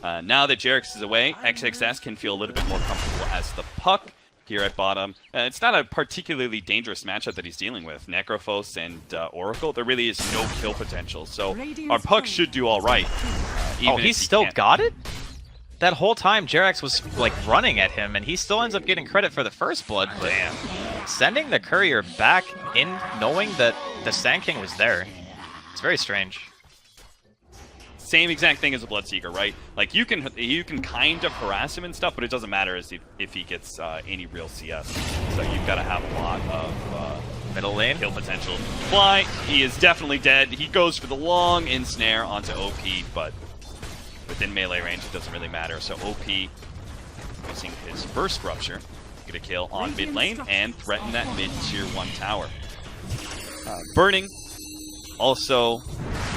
Now that Jarex is away, XXS can feel a little bit more comfortable as the puck here at bottom. It's not a particularly dangerous matchup that he's dealing with. Necrophos and Oracle, there really is no kill potential. So our puck should do all right. Oh, he still got it? That whole time, Jarex was like running at him, and he still ends up getting credit for the first blood. But Damn. Sending the courier back in, knowing that the Sand King was there, it's very strange. Same exact thing as a Bloodseeker, right? Like you can kind of harass him and stuff, but it doesn't matter if he gets any real CS. So you've got to have a lot of Middle lane kill potential. Fly, he is definitely dead. He goes for the long ensnare onto OP, but within melee range it doesn't really matter. So OP using his first rupture, get a kill on mid lane and threaten that mid tier 1 tower. Burning also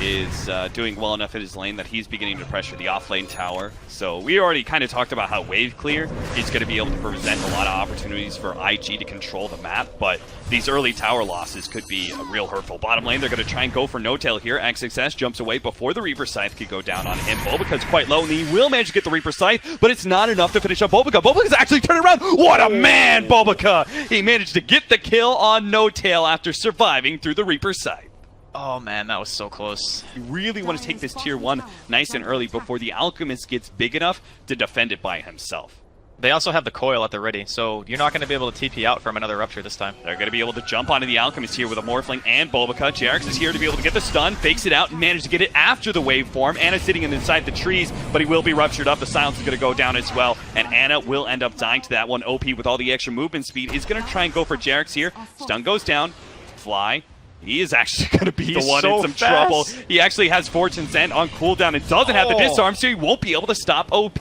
is doing well enough in his lane that he's beginning to pressure the off-lane tower. So we already kind of talked about how wave clear is going to be able to present a lot of opportunities for IG to control the map, but these early tower losses could be real hurtful. Bottom lane, they're going to try and go for no-tail here. XXS jumps away before the Reaper Scythe could go down on him. Bobica's quite low, and he will manage to get the Reaper Scythe, but it's not enough to finish up Bobica. Bobica's actually turning around. What a man, Bobica! He managed to get the kill on no-tail after surviving through the Reaper Scythe. Oh man, that was so close. You really want to take this tier 1 nice and early before the Alchemist gets big enough to defend it by himself. They also have the coil at the ready, so you're not going to be able to TP out from another rupture this time. They're going to be able to jump onto the Alchemist here with a Morphling and Bobica. Jarex is here to be able to get the stun, fakes it out, and manage to get it after the waveform. Anna's sitting inside the trees, but he will be ruptured up. The silence is going to go down as well, and Anna will end up dying to that one. OP with all the extra movement speed is going to try and go for Jarex here. Stun goes down. Fly. He is actually going to be the one in some trouble. He actually has Fortune's End on cooldown and doesn't have the disarm, so he won't be able to stop OP.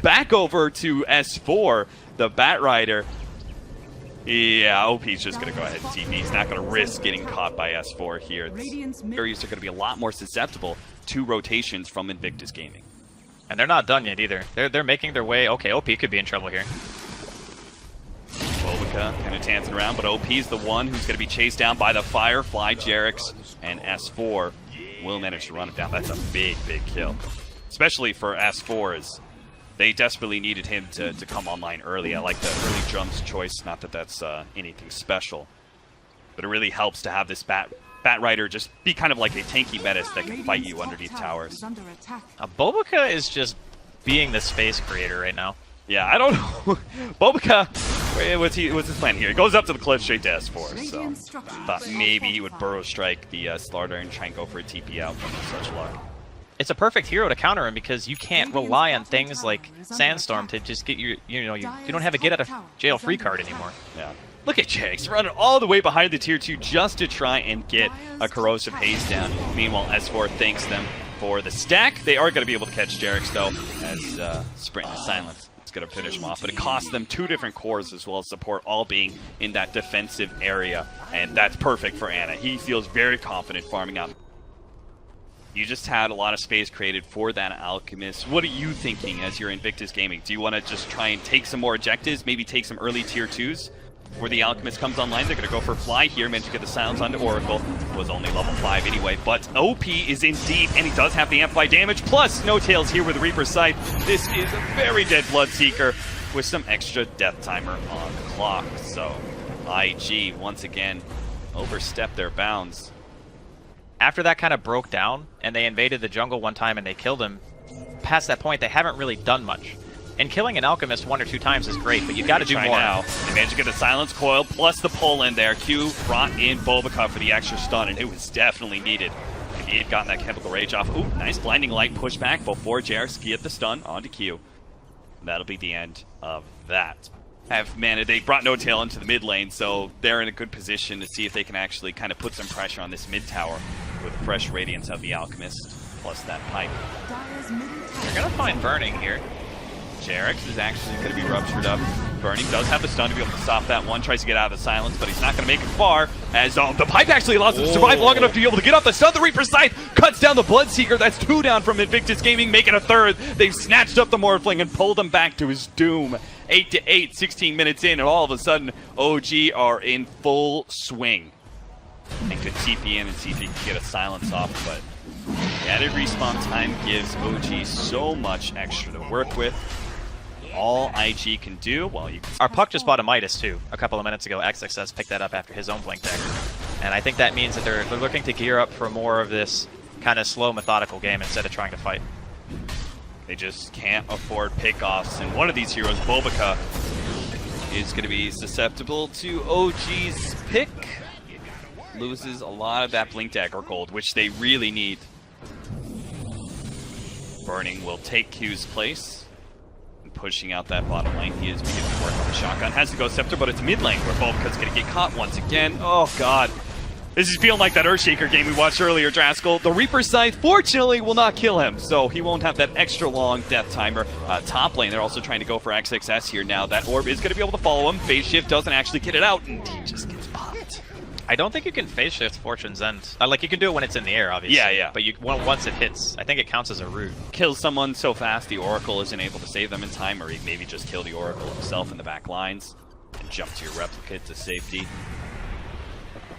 Back over to S4, the Batrider. Yeah, OP's just going to go ahead and TP. He's not going to risk getting caught by S4 here. Areas are going to be a lot more susceptible to rotations from Invictus Gaming. And they're not done yet either. They're making their way. Okay, OP could be in trouble here. Bobica kind of dancing around, but OP's the one who's going to be chased down by the Firefly. Jarex and S4 will manage to run it down. That's a big, big kill. Especially for S4, as they desperately needed him to come online early. I like the early jumps choice. Not that that's anything special, but it really helps to have this Batrider just be kind of like a tanky menace that can fight you underneath towers. Bobica is just being the space creator right now. Yeah, I don't know. Bobica, what's his plan here? He goes up to the cliff straight to S4, so thought maybe he would burrow strike the Slardar and try and go for a TP out from such luck. It's a perfect hero to counter him because you can't rely on things like Sandstorm to just get you don't have a get out of jail free card anymore. Yeah. Look at Jax running all the way behind the tier 2 just to try and get a Corrosive Haze down. Meanwhile, S4 thanks them for the stack. They are going to be able to catch Jarex though, as Sprint and Silence going to finish him off, but it costs them 2 different cores as well as support, all being in that defensive area, and that's perfect for Anna. He feels very confident farming out. You just had a lot of space created for that Alchemist. What are you thinking as you're Invictus Gaming? Do you want to just try and take some more objectives, maybe take some early tier 2s? Before the Alchemist comes online, they're going to go for Fly here, manage to get the silence onto Oracle. Was only level 5 anyway, but OP is in deep, and he does have the amplify damage, plus no tails here with Reaper Scythe. This is a very dead Bloodseeker with some extra death timer on the clock. So IG, once again, overstepped their bounds. After that kind of broke down, and they invaded the jungle one time and they killed him, past that point, they haven't really done much. And killing an Alchemist 1 or 2 times is great, but you got to do more now. They managed to get the Silence Coil plus the pull in there. Q brought in Bobica for the extra stun, and it was definitely needed. If he had gotten that Chemical Rage off. Ooh, nice Blinding Light pushback before Jarex get the stun onto Q. That'll be the end of that. They brought No Tail into the mid lane, so they're in a good position to see if they can actually kind of put some pressure on this mid tower with fresh Radiance of the Alchemist plus that pipe. They're going to find Burning here. Jarex is actually going to be ruptured up. Burning does have the stun to be able to stop that one. Tries to get out of the silence, but he's not going to make it far. As the pipe actually allows him to survive long enough to be able to get off the stun. The Reaper Scythe cuts down the Bloodseeker. That's 2 down from Invictus Gaming, making a 3rd. They've snatched up the Morphling and pulled him back to his doom. 8-8, 16 minutes in, and all of a sudden, OG are in full swing. I think to TP in and see if he can get a silence off, but The added respawn time gives OG so much extra to work with. All IG can do, well, you can... Our puck just bought a Midas too a couple of minutes ago. XXS picked that up after his own blink dagger. And I think that means that they're looking to gear up for more of this kind of slow, methodical game instead of trying to fight. They just can't afford pickoffs, and one of these heroes, Bobica, is going to be susceptible to OG's pick. Loses a lot of that blink dagger gold, which they really need. Burning will take Q's place. Pushing out that bottom lane. He is beginning to work on the shotgun. Has to go Scepter, but it's mid lane where Bobica's going to get caught once again. Oh, God. This is feeling like that Earthshaker game we watched earlier, Draskell. The Reaper Scythe, fortunately, will not kill him, so he won't have that extra long death timer. Top lane, they're also trying to go for XXS here now. That orb is going to be able to follow him. Phase Shift doesn't actually get it out, and he just gets popped. I don't think you can phase shift Fortune's End. Like, you can do it when it's in the air, obviously. Yeah, yeah. But once it hits, I think it counts as a root. Kills someone so fast the Oracle isn't able to save them in time, or he maybe just kill the Oracle himself in the back lines and jump to your replicate to safety.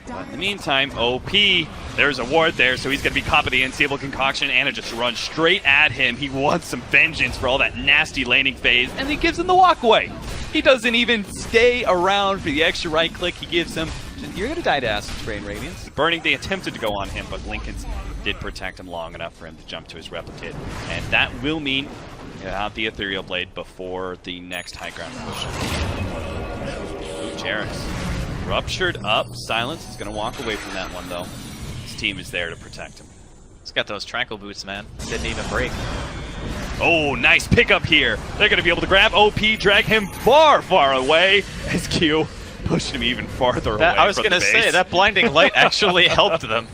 But in the meantime, OP, there's a ward there, so he's going to be caught by the Unstable Concoction. Anna just runs straight at him. He wants some vengeance for all that nasty laning phase, and he gives him the walkway. He doesn't even stay around for the extra right click he gives him. You're going to die to Acid Spray and Radiance. Burning, they attempted to go on him, but Lincoln's did protect him long enough for him to jump to his replicate. And that will mean he'll have the Ethereal Blade before the next high ground push. Ooh, Jerax. Ruptured up. Silence is going to walk away from that one, though. His team is there to protect him. He's got those tranquil boots, man. Didn't even break. Oh, nice pickup here. They're going to be able to grab OP, drag him far, far away as Q pushed him even farther away. I was going to say, that blinding light actually helped them.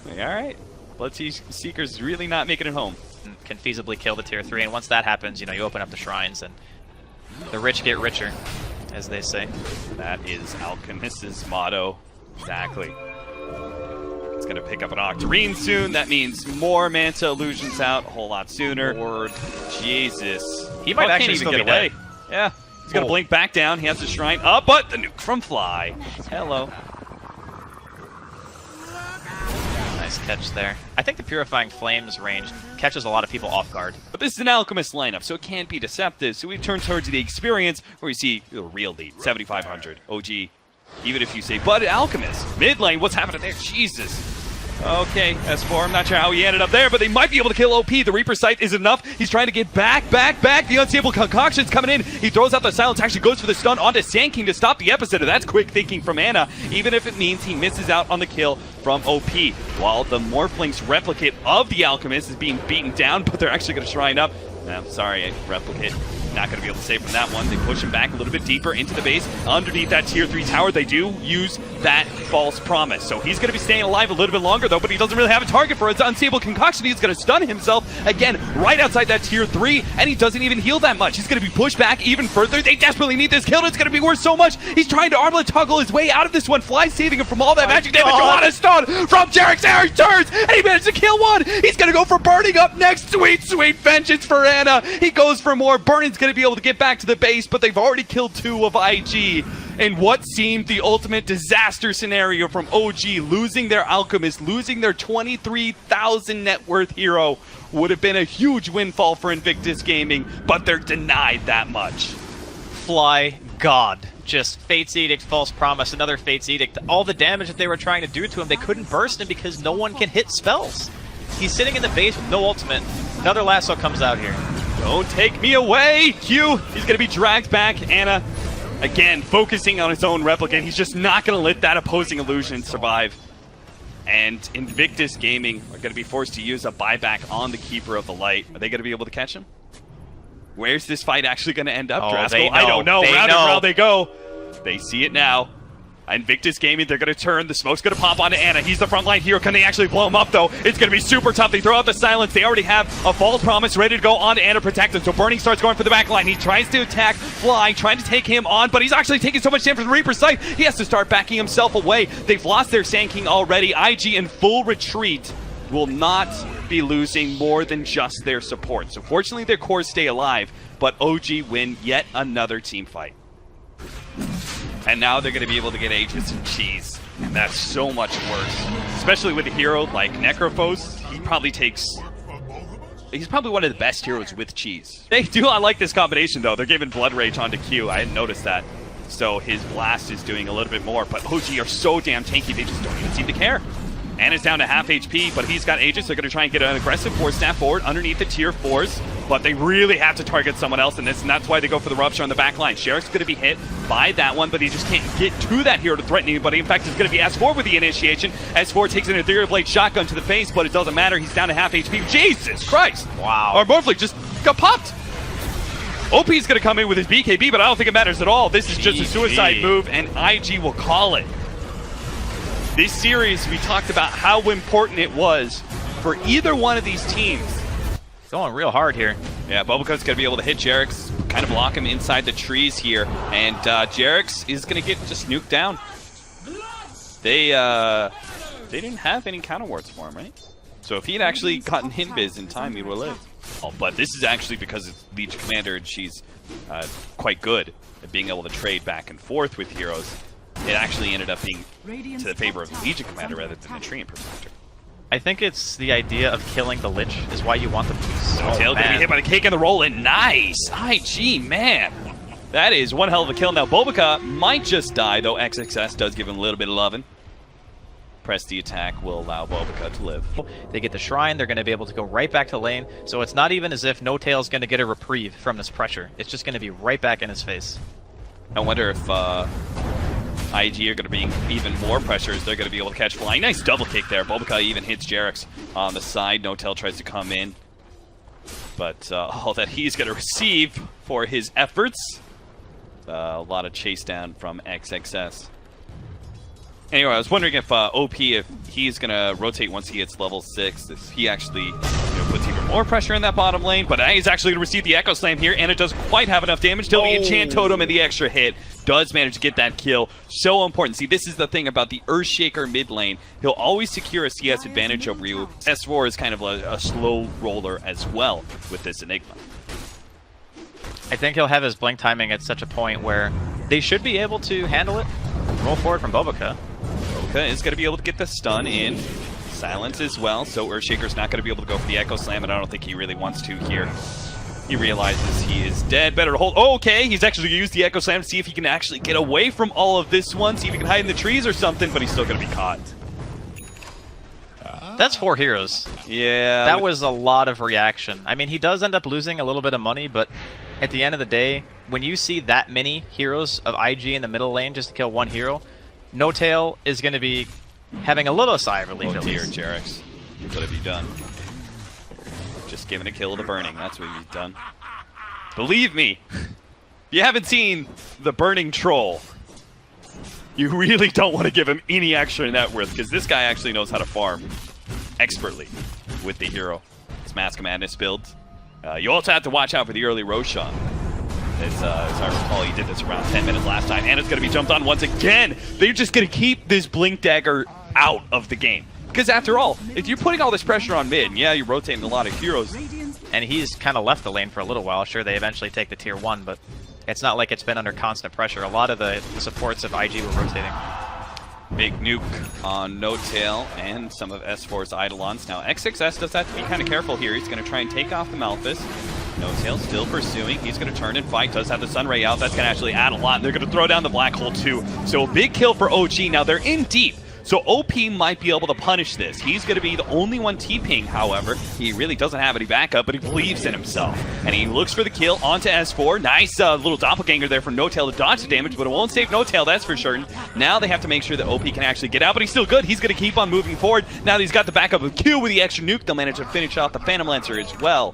All right. Bloodseeker's Seeker's really not making it home. Can feasibly kill the tier 3, and once that happens, you know, you open up the shrines, and the rich get richer, as they say. That is Alchemist's motto. Exactly. It's going to pick up an Octarine soon. That means more Manta Illusions out a whole lot sooner. Lord Jesus. He might actually even still get be away. dead. Yeah. He's going to blink back down. He has the shrine up, but the nuke from Fly. Hello. Nice catch there. I think the Purifying Flames range catches a lot of people off guard. But this is an Alchemist lineup, so it can't be deceptive. So we've turned towards the experience where we see the real lead. 7,500. OG. Even if you say, but Alchemist. Mid lane, what's happening there? Jesus. Okay, S4, I'm not sure how he ended up there, but they might be able to kill OP. The Reaper Sight is enough. He's trying to get back. The Unstable Concoction's coming in. He throws out the Silence, actually goes for the stun onto Sand King to stop the epicenter. That's quick thinking from Anna, even if it means he misses out on the kill from OP. While the Morphling's replicate of the Alchemist is being beaten down, but they're actually going to shrine up. I'm sorry, replicate. Not going to be able to save from that one. They push him back a little bit deeper into the base. Underneath that tier 3 tower, they do use that false promise. So he's going to be staying alive a little bit longer, though, but he doesn't really have a target for his Unstable Concoction. He's going to stun himself again right outside that tier 3, and he doesn't even heal that much. He's going to be pushed back even further. They desperately need this kill. It's going to be worth so much. He's trying to armlet toggle his way out of this one. Fly saving him from all that magic damage. On a stun from Jerax. There he turns, and he managed to kill one. He's going to go for Burning up next. Sweet, sweet vengeance for Anna. He goes for more. Burning's going to be able to get back to the base, but they've already killed 2 of IG in what seemed the ultimate disaster scenario from OG. Losing their Alchemist, losing their 23,000 net worth hero would have been a huge windfall for Invictus Gaming, but they're denied that much. Fly God. Just Fate's Edict, False Promise, another Fate's Edict. All the damage that they were trying to do to him, they couldn't burst him because no one can hit spells. He's sitting in the base with no ultimate. Another lasso comes out here. Don't take me away! Q, he's going to be dragged back. Anna, again, focusing on his own replicant. He's just not going to let that opposing illusion survive. And Invictus Gaming are going to be forced to use a buyback on the Keeper of the Light. Are they going to be able to catch him? Where's this fight actually going to end up, Draskell? I don't know. Round and round they go. They see it now. Invictus Gaming, they're going to turn. The smoke's going to pop onto Anna. He's the frontline hero. Can they actually blow him up, though? It's going to be super tough. They throw out the Silence. They already have a False Promise ready to go on to Anna, protect him. So Burning starts going for the back line. He tries to attack Fly, trying to take him on, but he's actually taking so much damage from the Reaper's Sight. He has to start backing himself away. They've lost their Sand King already. IG in full retreat will not be losing more than just their support. So fortunately, their cores stay alive, but OG win yet another team fight. And now they're going to be able to get Aegis and Cheese. And that's so much worse. Especially with a hero like Necrophos. he probably takes... He's probably one of the best heroes with cheese. I like this combination, though. They're giving Blood Rage onto Q. I hadn't noticed that. So his blast is doing a little bit more. But OG are so damn tanky, they just don't even seem to care. And is down to half HP, but he's got Aegis. They're going to try and get an aggressive force snap forward underneath the tier 4s. But they really have to target someone else in this, and that's why they go for the Rupture on the back line. Sheriff's going to be hit by that one, but he just can't get to that hero to threaten anybody. In fact, it's going to be S4 with the initiation. S4 takes an Ethereal Blade shotgun to the face, but it doesn't matter. He's down to half HP. Jesus Christ! Wow. Our Morphling just got popped. OP's going to come in with his BKB, but I don't think it matters at all. This is just a suicide move, and IG will call it. This series, we talked about how important it was for either one of these teams. Going real hard here. Yeah, Bubblecoat's going to be able to hit Jerix, kind of block him inside the trees here, and Jerix is going to get just nuked down. They didn't have any counter wards for him, right? So if he had actually gotten Hinbiz in time, he would have lived. Oh, but this is actually because it's Legion Commander and she's quite good at being able to trade back and forth with heroes. It actually ended up being to the favor of the Legion Commander rather than the Treant Protector. I think it's the idea of killing the Lich is why you want the boost. So Tail gonna be hit by the cake and the roll in. Nice! IG, man! That is one hell of a kill. Now Bobica might just die, though XXS does give him a little bit of loving. Press the attack will allow Bobica to live. They get the Shrine, they're going to be able to go right back to lane, so it's not even as if No Tail's going to get a reprieve from this pressure. It's just going to be right back in his face. I wonder if IG are going to be even more pressures. They're going to be able to catch flying. Nice double kick there. Bobica even hits Jerix on the side. No Tail tries to come in. But all that he's going to receive for his efforts. A lot of chase down from XXS. Anyway, I was wondering if OP, if he's going to rotate once he hits level 6, if he actually puts even more pressure in that bottom lane. But he's actually going to receive the Echo Slam here, and it doesn't quite have enough damage till the Enchant Totem and the extra hit does manage to get that kill. So important. See, this is the thing about the Earthshaker mid lane. He'll always secure a CS advantage over you. S4 is kind of a slow roller as well with this Enigma. I think he'll have his blink timing at such a point where they should be able to handle it. Roll forward from Bobica. Bobica is going to be able to get the stun in. Silence as well, so Earthshaker's not going to be able to go for the Echo Slam, and I don't think he really wants to here. He realizes he is dead. Better to hold. Oh, okay, he's actually going to use the Echo Slam to see if he can actually get away from all of this one, see if he can hide in the trees or something, but he's still going to be caught. That's 4 heroes. Yeah. That was a lot of reaction. I mean, he does end up losing a little bit of money, but at the end of the day, when you see that many heroes of IG in the middle lane just to kill one hero, No Tail is going to be having a little sigh of relief at least. Jerix, what have you done? Just giving a kill to Burning, that's what you've done. Believe me, if you haven't seen the Burning Troll, you really don't want to give him any extra net worth, because this guy actually knows how to farm expertly with the hero. It's Mask of Madness build. You also have to watch out for the early Roshan. As I recall, he did this around 10 minutes last time, and it's going to be jumped on once again. They're just going to keep this Blink Dagger out of the game. Because after all, if you're putting all this pressure on mid, and yeah, you're rotating a lot of heroes. And he's kind of left the lane for a little while. Sure, they eventually take the tier 1, but it's not like it's been under constant pressure. A lot of the supports of IG were rotating. Big nuke on No Tail and some of S4's Eidolons. Now, XXS does have to be kind of careful here. He's going to try and take off the Malphus. No Tail still pursuing. He's going to turn and fight. Does have the Sunray out. That's going to actually add a lot. And they're going to throw down the Black Hole too. So a big kill for OG. Now, they're in deep. So OP might be able to punish this. He's going to be the only one TPing, however. He really doesn't have any backup, but he believes in himself. And he looks for the kill onto S4. Nice little doppelganger there for No Tail to dodge the damage, but it won't save No Tail, that's for sure. Now they have to make sure that OP can actually get out, but he's still good. He's going to keep on moving forward. Now that he's got the backup of Q with the extra nuke, they'll manage to finish off the Phantom Lancer as well.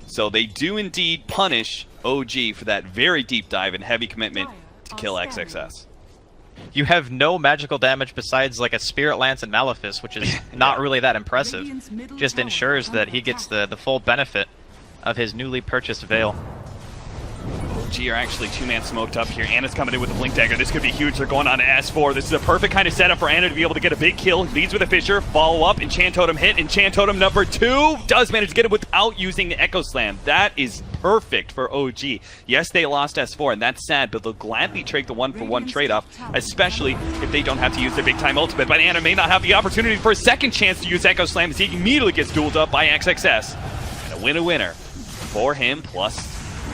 So they do indeed punish OG for that very deep dive and heavy commitment to kill XXS. You have no magical damage besides like a Spirit Lance and Malefice, which is not really that impressive. Just ensures that he gets the full benefit of his newly purchased Veil. OG are actually 2-man smoked up here. Anna's coming in with a Blink Dagger. This could be huge. They're going on to S4. This is a perfect kind of setup for Anna to be able to get a big kill. Leads with a Fissure. Follow up. Enchant Totem hit. Enchant Totem number 2 does manage to get it without using the Echo Slam. That is perfect for OG. Yes, they lost S4, and that's sad, but they'll gladly trade the 1-for-1 trade-off, especially if they don't have to use their big-time ultimate. But Ana may not have the opportunity for a second chance to use Echo Slam as he immediately gets dueled up by XXS. And a winner for him, plus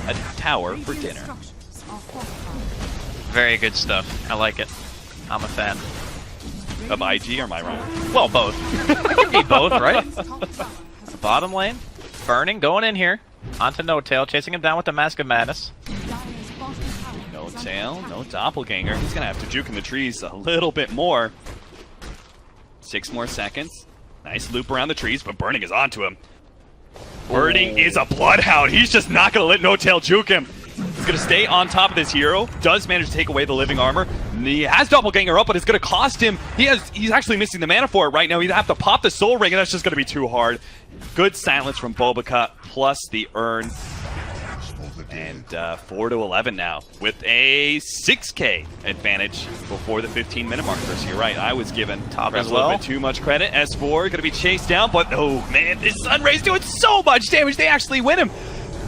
a tower for dinner. Very good stuff. I like it. I'm a fan. Of IG, or am I wrong? Well, both. I can be both, right? Bottom lane. Burning, going in here. Onto No Tail, chasing him down with the Mask of Madness. No Tail, no Doppelganger. He's going to have to juke in the trees a little bit more. 6 more seconds. Nice loop around the trees, but Burning is onto him. Burning is a Bloodhound. He's just not going to let No Tail juke him. He's going to stay on top of this hero. Does manage to take away the living armor. He has Doppelganger up, but it's going to cost him. He's actually missing the mana for it right now. He'd have to pop the Soul Ring, and that's just going to be too hard. Good silence from Bobacut, plus the Urn. And 4-11 now, with a 6K advantage before the 15-minute mark. Chris, you're right. I was given top as a little bit too much credit. S4 going to be chased down, but oh man, this Sunray's doing so much damage. They actually win him.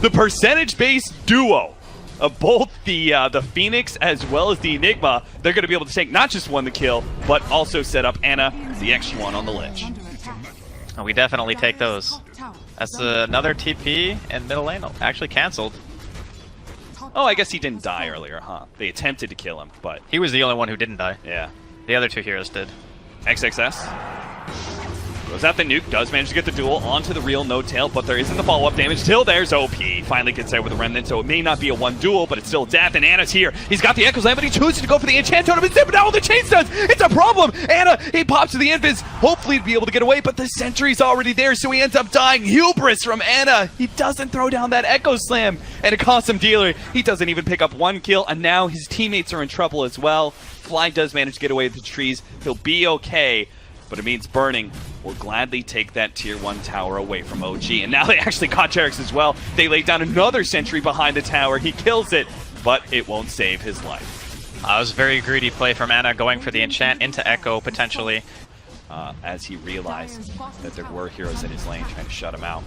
The percentage-based duo of both the Phoenix as well as the Enigma, they're going to be able to take not just the kill, but also set up Ana, the extra one on the ledge. Oh, we definitely take those. That's another TP and middle lane actually canceled. Oh, I guess he didn't die earlier, huh? They attempted to kill him, but... He was the only one who didn't die. Yeah. The other 2 heroes did. XXS goes out the nuke, does manage to get the duel onto the real No Tail, but there isn't the follow-up damage. Still there's OP. Finally gets out with a remnant, so it may not be a 1 duel, but it's still death, and Ana's here. He's got the Echo Slam, but he chooses to go for the Enchant Totem instead, but now the Chain Stuns! It's a problem! Ana, he pops to the Invis, hopefully to be able to get away, but the Sentry's already there, so he ends up dying. Hubris from Ana. He doesn't throw down that Echo Slam, and it costs him dealer. He doesn't even pick up 1 kill, and now his teammates are in trouble as well. Fly does manage to get away with the trees. He'll be okay, but it means Burning will gladly take that tier 1 tower away from OG. And now they actually caught Jerix as well. They laid down another sentry behind the tower. He kills it, but it won't save his life. It was a very greedy play from Ana, going for the enchant into Echo, potentially. As he realized that there were heroes in his lane trying to shut him out.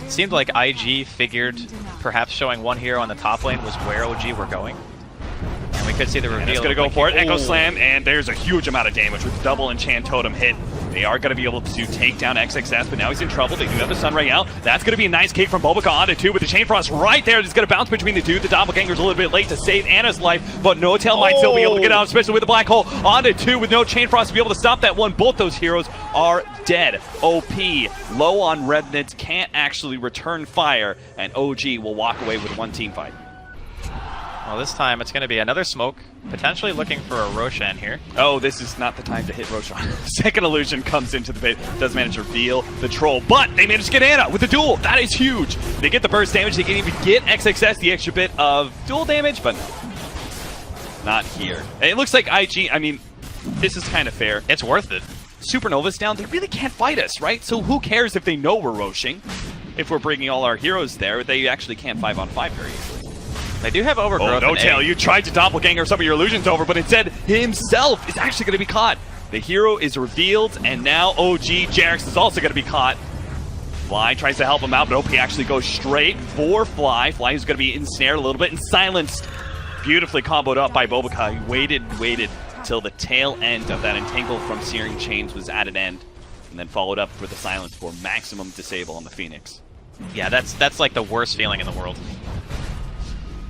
It seemed like IG figured perhaps showing 1 hero on the top lane was where OG were going. And we could see the reveal. And it's going to go for it. Echo Slam, and there's a huge amount of damage with double Enchant Totem hit. They are going to be able to take down XXS, but now he's in trouble. They do have the Sunray out. That's going to be a nice cake from Bobaca onto 2 with the Chain Frost right there. It's going to bounce between the 2. The Doppelganger's a little bit late to save Ana's life, but No Tail might still be able to get out, especially with the Black Hole onto 2 with no Chain Frost to be able to stop that one. Both those heroes are dead. OP, low on remnants, can't actually return fire, and OG will walk away with 1 team fight. Well, this time it's going to be another smoke, potentially looking for a Roshan here. Oh, this is not the time to hit Roshan. Second illusion comes into the pit, does manage to reveal the troll, but they manage to get Ana with the duel. That is huge. They get the burst damage, they can even get XXS the extra bit of duel damage, but no. Not here. And it looks like IG, I mean, this is kind of fair. It's worth it. Supernova's down, they really can't fight us, right? So who cares if they know we're Roshing? If we're bringing all our heroes there, they actually can't 5-on-5 very easily. They do have overgrowth. Oh, No Tail, you tried to doppelganger some of your illusions over, but instead himself is actually going to be caught. The hero is revealed, and now OG Jerix is also going to be caught. Fly tries to help him out, but OP actually goes straight for Fly. Fly is going to be ensnared a little bit and silenced. Beautifully comboed up by Bobaca. He waited till the tail end of that entangle from Searing Chains was at an end, and then followed up with the silence for maximum disable on the Phoenix. Yeah, that's like the worst feeling in the world.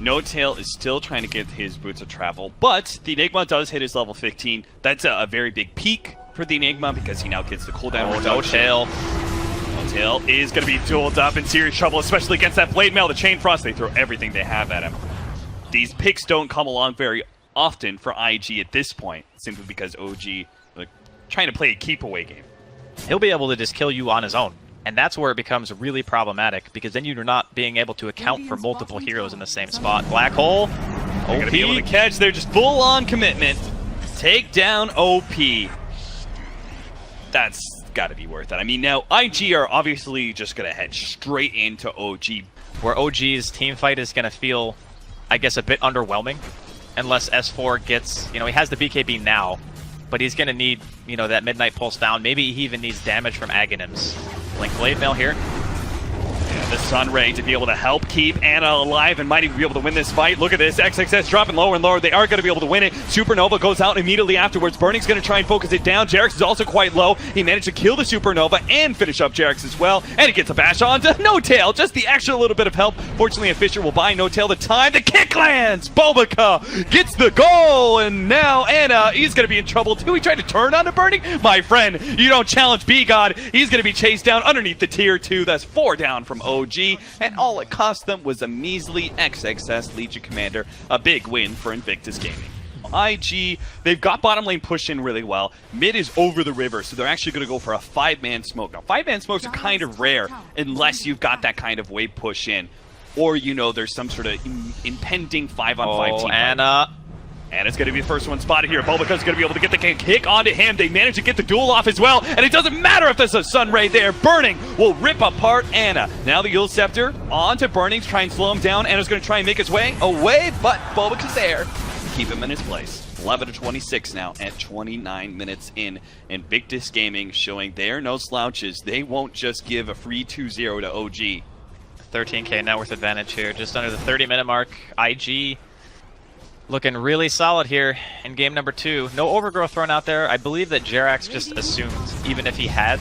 No Tail is still trying to get his boots of travel, but the Enigma does hit his level 15. That's a very big peak for the Enigma because he now gets the cooldown. Oh, No Tail. No Tail is going to be dueled up in serious trouble, especially against that Blade Mail, the Chain Frost. They throw everything they have at him. These picks don't come along very often for IG at this point, simply because OG like trying to play a keep away game. He'll be able to just kill you on his own. And that's where it becomes really problematic, because then you're not being able to account for multiple heroes in the same spot. Black Hole, They're going to be able to catch. They're just full-on commitment. Take down OP. That's got to be worth it. I mean, now, IG are obviously just going to head straight into OG. Where OG's team fight is going to feel, I guess, a bit underwhelming. Unless S4 gets, he has the BKB now, but he's going to need, that Midnight Pulse down. Maybe he even needs damage from Aghanims. Blink Blade Mail here. Yeah, The Sunray to be able to help keep Anna alive and might even be able to win this fight. Look at this, XXS dropping lower and lower. They are going to be able to win it. Supernova goes out immediately afterwards. Burning's going to try and focus it down. Jarex is also quite low. He managed to kill the Supernova and finish up Jarex as well. And he gets a bash on to No-Tail. Just the extra little bit of help. Fortunately, a Fisher will buy No-Tail the time. The kick lands! Bulbaka gets the goal, and now Anna, he's going to be in trouble too. He tried to turn on the Burning. My friend, you don't challenge B-God. He's going to be chased down underneath the tier 2. That's 4 down from OG, and all it cost them was a measly XXS Legion Commander. A big win for Invictus Gaming. IG, they've got bottom lane pushed in really well. Mid is over the river, so they're actually going to go for a 5-man smoke. Now, 5-man smokes are kind of rare unless you've got that kind of wave push in, or you know there's some sort of impending 5-on-5 team. And it's going to be the first one spotted here. Bulbaka's going to be able to get the kick onto him. They manage to get the duel off as well. And it doesn't matter if there's a Sunray there. Burning will rip apart Anna. Now the Yule Scepter onto Burning to try and slow him down. Anna's going to try and make his way away, but Bulbaka's there. Keep him in his place. 11-26 now at 29 minutes in. Invictus Gaming showing they're no slouches. They won't just give a free 2-0 to OG. 13k net worth advantage here. Just under the 30-minute mark. IG looking really solid here in game number 2. No overgrowth thrown out there. I believe that Jerax just assumed, even if he had.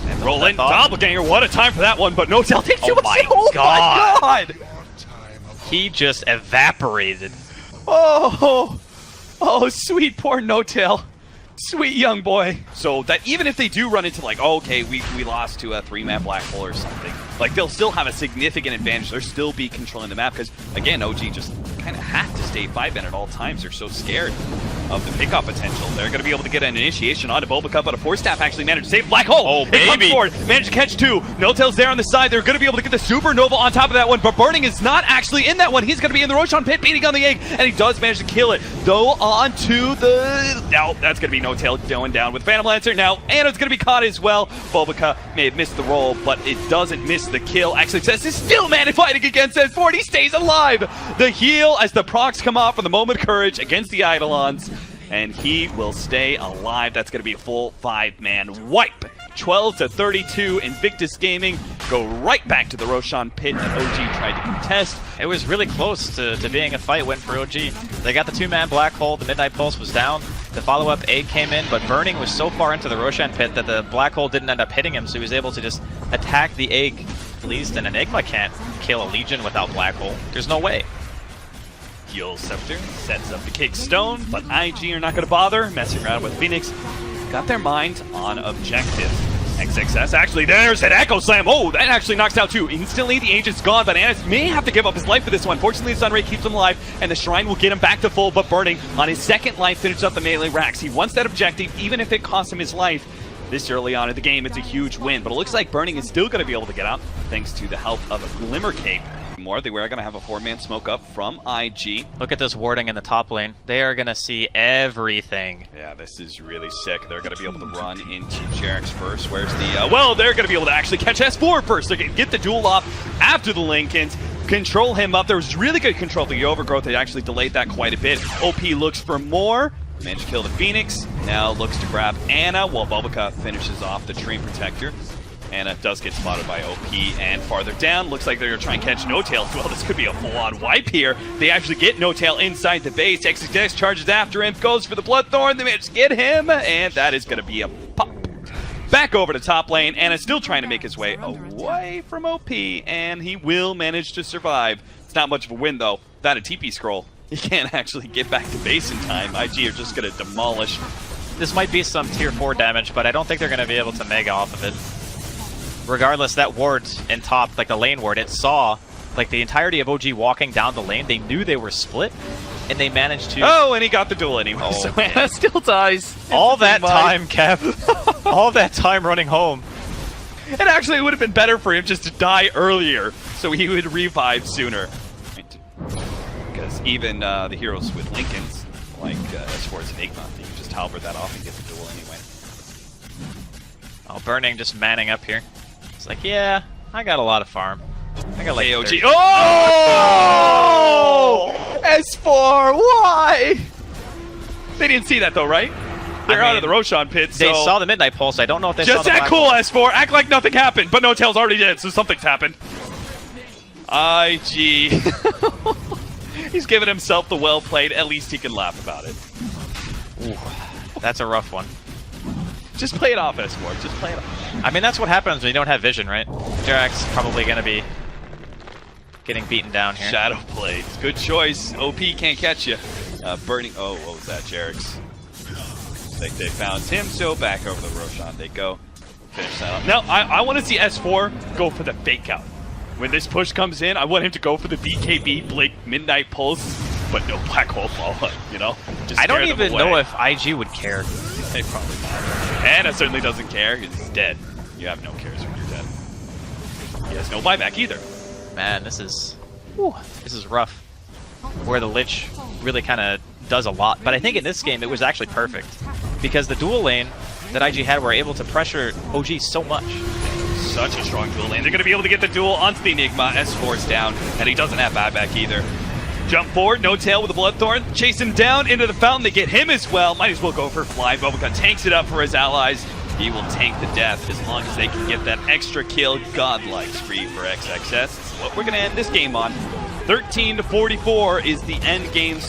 And roll in, Doppelganger, what a time for that one, but No-Tail takes too much. Oh my god! He just evaporated. Oh, sweet poor No-Tail. Sweet young boy. So that even if they do run into like, oh, okay, we lost to a 3-man black hole or something, like they'll still have a significant advantage. They'll still be controlling the map because, again, OG just kind of have to stay 5-man at all times. They're so scared of the pickup potential. They're going to be able to get an initiation onto Bulbaka, but a 4-staff actually managed to save Black Hole. Oh, baby. It comes forward, managed to catch 2. No-Tail's there on the side. They're going to be able to get the Supernova on top of that one, but Burning is not actually in that one. He's going to be in the Roshan pit, beating on the egg, and he does manage to kill it. Though onto the... Now, that's going to be No-Tail going down with Phantom Lancer. Now, Anna's going to be caught as well. Bulbaka may have missed the roll, but it doesn't miss the kill. XXS is still fighting against S4. He stays alive. The heal as the procs come off from the Moment of Courage against the Eidolons, and he will stay alive. That's going to be a full 5-man wipe. 12-32, Invictus Gaming go right back to the Roshan pit that OG tried to contest. It was really close to being a fight win for OG. They got the 2-man black hole, the Midnight Pulse was down, the follow-up egg came in, but Burning was so far into the Roshan pit that the black hole didn't end up hitting him, so he was able to just attack the egg. At least an Enigma can't kill a Legion without black hole. There's no way. Yule Scepter sets up the kick stone, but IG are not going to bother messing around with Phoenix. Got their mind on objective. XXS, actually, there's an Echo Slam. Oh, that actually knocks out 2. Instantly, the Agent's gone, but Annis may have to give up his life for this one. Fortunately, the Sunray keeps him alive, and the Shrine will get him back to full, but Burning, on his second life, finishes up the melee racks. He wants that objective, even if it costs him his life. This early on in the game, it's a huge win, but it looks like Burning is still going to be able to get out, thanks to the help of a Glimmer Cape. They were going to have a 4-man smoke up from IG. Look at this warding in the top lane. They are going to see everything. Yeah, this is really sick. They're going to be able to run into Jerax first. Where's the... well, they're going to be able to actually catch S4 first. They're going to get the duel off after the Lincolns. Control him up. There was really good control of the overgrowth. They actually delayed that quite a bit. OP looks for more. Managed to kill the Phoenix. Now looks to grab Anna while Bulbaka finishes off the Tree Protector. Anna does get spotted by OP, and farther down, looks like they're going to try and catch No-Tail. Well, this could be a full-on wipe here. They actually get No-Tail inside the base. XXS charges after him, goes for the Bloodthorn. They manage to get him, and that is going to be a pop. Back over to top lane. Anna still trying to make his way away from OP, and he will manage to survive. It's not much of a win, though. Without a TP scroll, he can't actually get back to base in time. IG are just going to demolish. This might be some tier 4 damage, but I don't think they're going to be able to mega off of it. Regardless, that ward in top, like the lane ward, it saw like the entirety of OG walking down the lane. They knew they were split, and they managed to... Oh, and he got the duel anyway, oh, so Anna still dies. All that time, Kev. All that time running home. It actually would have been better for him just to die earlier, so he would revive sooner. Because even the heroes with Lincolns, like S4's Enigma, you can just halberd that off and get the duel anyway. Oh, Burning just manning up here. It's like, yeah, I got a lot of farm. I got like AOG. 30. Oh! S4, why? They didn't see that though, right? They're out of the Roshan pit, so... They saw the Midnight Pulse. I don't know if they saw just the act cool, S4. Act like nothing happened. But No-Tail's already dead, so something's happened. IG. He's giving himself the well played. At least he can laugh about it. Ooh, that's a rough one. Just play it off, S4. Just play it off. I mean, that's what happens when you don't have vision, right? Jarek's probably going to be getting beaten down here. Shadow Blade. Good choice. OP can't catch you. Burning. Oh, what was that? Jarek's. Like they found him, so back over the Roshan they go. Finish that up. Now, I want to see S4 go for the fake out. When this push comes in, I want him to go for the BKB, Blink, Midnight Pulse, but no Black Hole follow, you know? Just I don't scare them even away. know if IG would care. They probably not. And it certainly doesn't care. He's dead. You have no cares when you're dead. He has no buyback either. Man, this is rough. Where the Lich really kind of does a lot. But I think in this game, it was actually perfect. Because the dual lane that IG had were able to pressure OG so much. Such a strong dual lane. They're going to be able to get the duel onto the Enigma. S4's down, and he doesn't have buyback either. Jump forward, no tail with the Bloodthorn. Chase him down into the fountain. They get him as well. Might as well go for flying. Bubblegum tanks it up for his allies. He will tank the death as long as they can get that extra kill. Godlike spree for XXS. It's what we're going to end this game on. 13-44 is the end game.